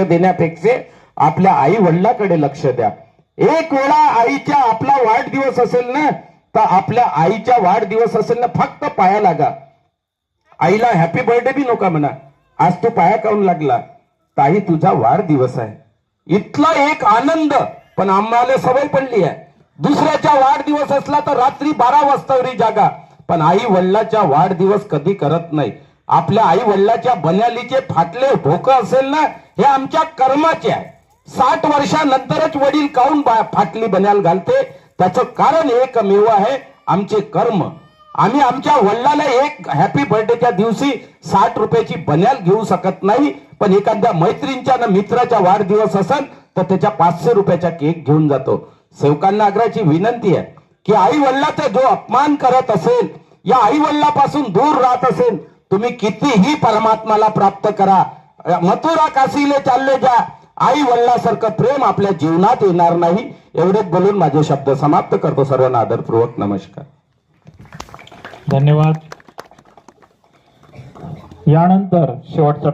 देण्यापेक्षा आपल्या आई वडिलाकडे लक्ष द्या. एक वेळा आईच्या आपला वाढदिवस असेल ना, तर आपल्या आईच्या वाढदिवस असेल ना, फक्त पाया लागा. आईला हॅपी बर्थडे बी नका म्हणा, आज तू पाया काऊन लागला, ताई तुझा वाढदिवस आहे. इथला एक आनंद. पण आम्हाला सवय पडली आहे, दुसऱ्याचा वाढदिवस असला तर रात्री 12 वाजतावरी जागा, पण आई वडिलाचा वाढदिवस कधी करत नाही. आपल्या आई वडिलाच्या बन्यालीचे फाटले भोक असेल ना, हे आमच्या कर्माचे आहे. 60 वर्षानंतरच वडील काऊन फाटली बन्याल घालते, त्याचं कारण एकमेव आहे, आमचे कर्म. आम्ही आमच्या वडिलाला एक हॅपी बर्थडेच्या दिवशी 60 रुपयाची बन्याल घेऊ शकत नाही, पण एखाद्या मैत्रिणीच्या ना मित्राचा वाढदिवस असेल तर त्याच्या 500 रुपयाचा केक घेऊन जातो. सेवकांना आग्रहाची विनंती आहे की आई वडिलाचा जो अपमान करत असेल, या आई वडिलापासून दूर राहत असेल, तुम्ही कितीही परमात्माला प्राप्त करा, मथुरा काशीले चालले जा, आई वडिलासारखं प्रेम आपल्या जीवनात येणार नाही. एवढेच बोलून माझे शब्द समाप्त करतो. सर्वांना आदरपूर्वक नमस्कार. धन्यवाद. यानंतर शेवटचा